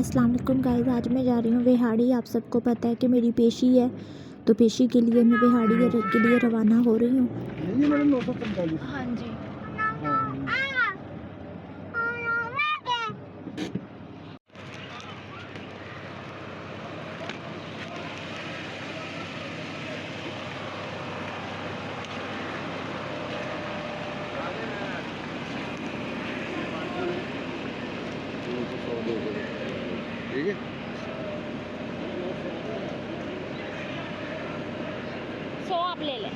अस्सलाम वालेकुम गाइस। आज मैं जा रही हूँ बिहाड़ी। आप सबको पता है कि मेरी पेशी है, तो पेशी के लिए मैं बिहाड़ी के लिए रवाना हो रही हूँ। हाँ जी। ठीक है, 100 आप ले लें।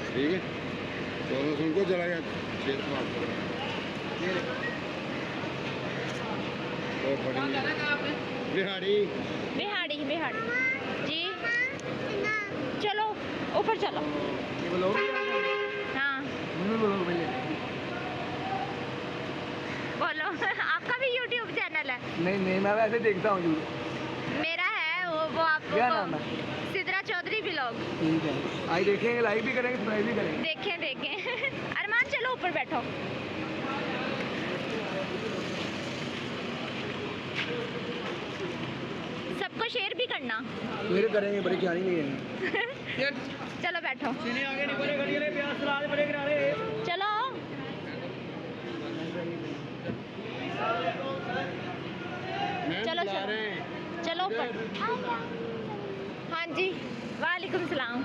ठीक है, 1400 को चला गया। बिहाड़ी बिहाड़ी बिहाड़ी जी, चलो ऊपर चलो। हाँ बोलो। आपका भी YouTube चैनल है? नहीं, मैं वैसे देखता हूँ यूट्यूब। मेरा है वो आपको क्या नाम है? सिद्रा चौधरी व्लॉग। ठीक है, आज देखेंगे, लाइक भी करेंगे, सब्सक्राइब भी करेंगे। देखें अरमान चलो ऊपर बैठो। सबको शेयर भी करना। मेरे करेंगे, बड़ी जानी नहीं है। चलो बैठो। चलो चलो चलो ऊपर। हाँ जी, वालेकुम सलाम।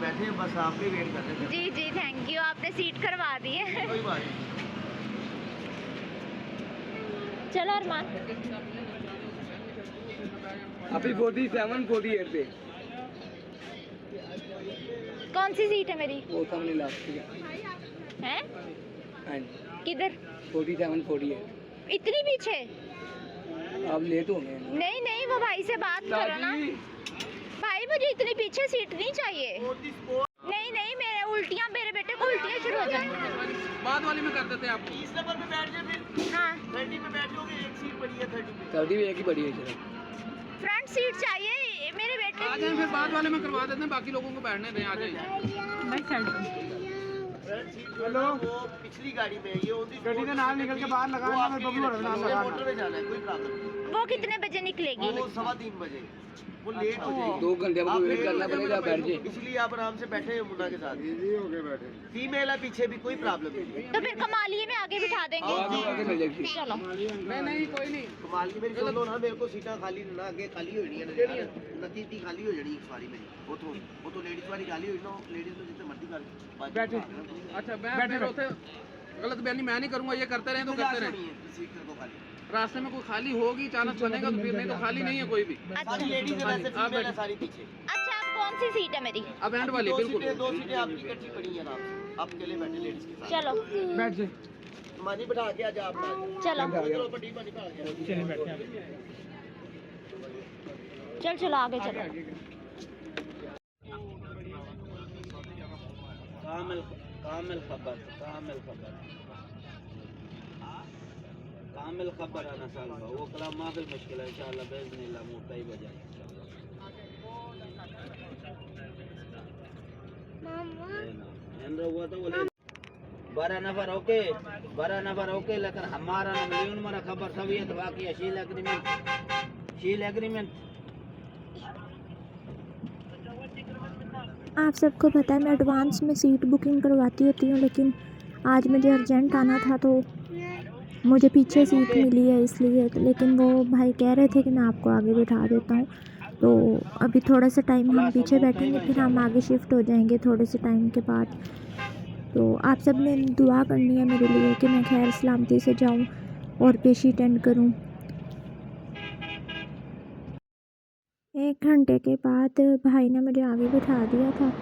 बैठे बस आपके वेट कर रहे थे। जी थैंक यू, आपने सीट करवा दी है। कोई बात नहीं। चलो अरमान। अभी 47 48 पे कौन सी सीट है मेरी? वो सामने लास्ट है। हाँ जी, किधर? 47 48। इतनी पीछे? आप लेट हो गए। नहीं वो भाई से बात करो ना। भाई मुझे इतनी पीछे सीट नहीं चाहिए। नहीं मेरे उल्टियाँ, मेरे बेटे को उल्टियाँ शुरू हो जाएंगी। बाद वाली में कर देते हैं आपको। 30 नंबर पे बैठ जाए, फिर हाँ 30 पे बैठ जाओगे। एक सीट पड़ी है 30 पे। 30 भी एक ही पड़ी है। चलो फ्रंट सीट चाहिए मेरे बेटे। आ जाए, फिर बाद वाले में करवा देते हैं, बाकी लोगों को बैठने दें। आ जाए। हेलो, वो पिछली गाड़ी में ये गड्डी का नाम निकल के बाहर लगा है, मैं बबलू नाम लगा। मोटर में जाना है, कोई प्रॉब्लम नहीं। वो कितने बजे निकलेगी? वो 3:15 बजे। वो लेट हो जाएगी। 2 घंटे आपको वेट करना पड़ेगा, बैठ जाए। इसलिए आप आराम से बैठे हैं मुन्ना के साथ। इजी हो गए बैठे। फीमेल है पीछे भी, कोई प्रॉब्लम नहीं। तो फिर कमालिये में आगे बिठा देंगे। आगे मिल जाएगी। चलो नहीं कोई नहीं। कमालिये मेरी सुन लो ना, मेरे को सीटा खाली ना आगे खाली हो जानी है, नतीती खाली हो जानी सवारी मेरी। वो तो लेडीज वाली खाली हो ना, लेडीज तो जितने मर्जी कर बैठे। अच्छा मैं उसे गलत बयानी मैं नहीं करूंगा, ये करते रहे तो करते रहे। रास्ते में कोई खाली होगी, चांस बनेगा तो फिर, नहीं तो खाली नहीं है कोई भी। अच्छा लेडीज है वैसे, फीमेल है सारी पीछे। अच्छा अब कौन सी सीट है मेरी? अब एंड वाली बिल्कुल। 2 सीटें आपकी इकट्ठी पड़ी हैं आराम से, आप अकेले बैठे लेडीज के साथ। चलो बैठ जाए, मानी बैठा के आ जा आप। चलो चलो आगे चलो। कामिल खबर आना साल वो कलाम माफिल मुश्किल है इंशाअल्लाह बेइज़्निल्लाह मोटा ही बजाए मामा हुआ तो बोले 12 नफर ओके लेकिन हमारा ना मिलियन मरा खबर सवियत बाकी शील एग्रीमेंट। आप सबको पता है मैं एडवांस में सीट बुकिंग करवाती होती हूँ, लेकिन आज मुझे अर्जेंट आना था तो मुझे पीछे सीट मिली है इसलिए। लेकिन वो भाई कह रहे थे कि मैं आपको आगे बिठा देता हूँ, तो अभी थोड़ा सा टाइम हम पीछे बैठेंगे, फिर हम आगे शिफ्ट हो जाएंगे थोड़े से टाइम के बाद। तो आप सब ने दुआ करनी है मेरे लिए कि मैं खैर सलामती से जाऊँ और पेशी अटेंड करूँ। 1 घंटे के बाद भाई ने मुझे आगे बिठा दिया था,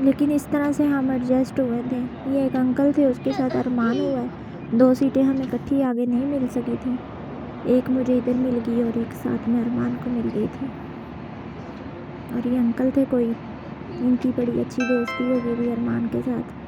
लेकिन इस तरह से हम एडजस्ट हुए थे। ये एक अंकल थे, उसके साथ अरमान हुआ है। 2 सीटें हमें इकट्ठी आगे नहीं मिल सकी थी, एक मुझे इधर मिल गई और एक साथ में अरमान को मिल गई थी। और ये अंकल थे कोई, इनकी बड़ी अच्छी दोस्ती हो गई थी अरमान के साथ।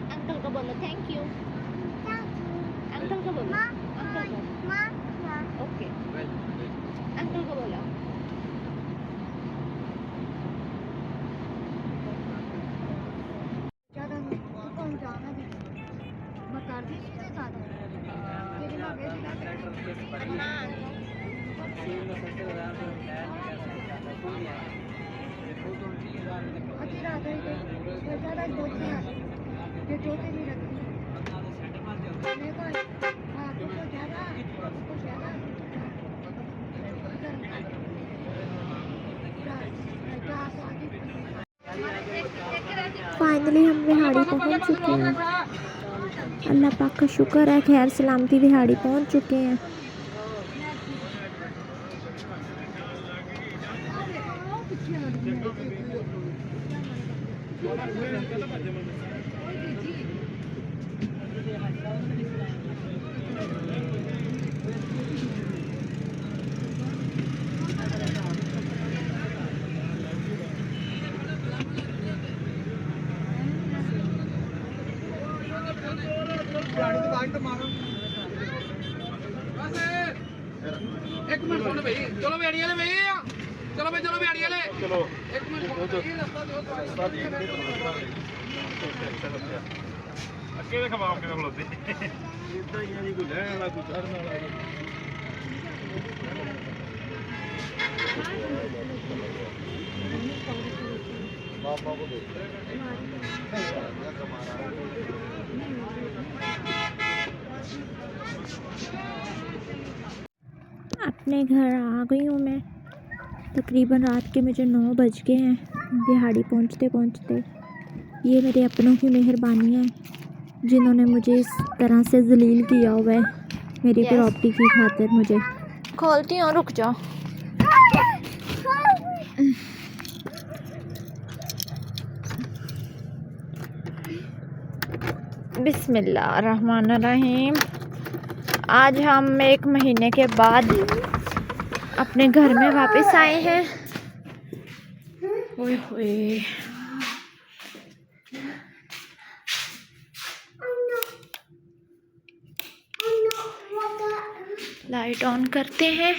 अंकल को बोलो थैंक यू। अंकल को बोलो, अंकल को। ओके, अंकल को बोलो। फाइनली हम विहाड़ी पहुंच चुके हैं। अल्लाह पाक का शुक्र है, खैर सलामती विहाड़ी पहुंच चुके हैं। एक मिनट सुन भाई, चलो बेड़ी वाले भैया, चलो भाई, चलो बेड़ी वाले, चलो एक मिनट अगे देखा बाप के खलोते इतना ही नहीं कुछ है ना, कुछ करने वाला बाबा को दे अपने घर आ गई हूँ मैं। तकरीबन रात के मुझे 9 बज गए हैं दिहाड़ी पहुँचते पहुँचते। ये मेरे अपनों की मेहरबानी है जिन्होंने मुझे इस तरह से जलील किया हुआ है मेरी प्रॉपर्टी की खातिर। मुझे खोलती हूँ, रुक जाओ। बिस्मिल्लाहिर्रहमानिर्रहीम। आज हम 1 महीने के बाद अपने घर में वापस आए हैं। ओए होए, लाइट ऑन करते हैं।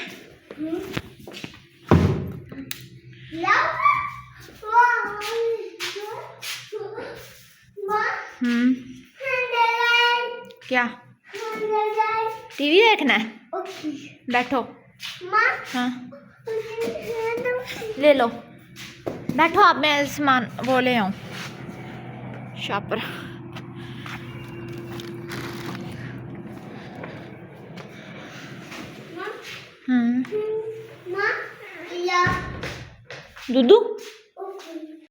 क्या टीवी देखना है? बैठो। हाँ ले लो, बैठो आप, मैं सामान वो ले आऊँ शॉपर। दूधू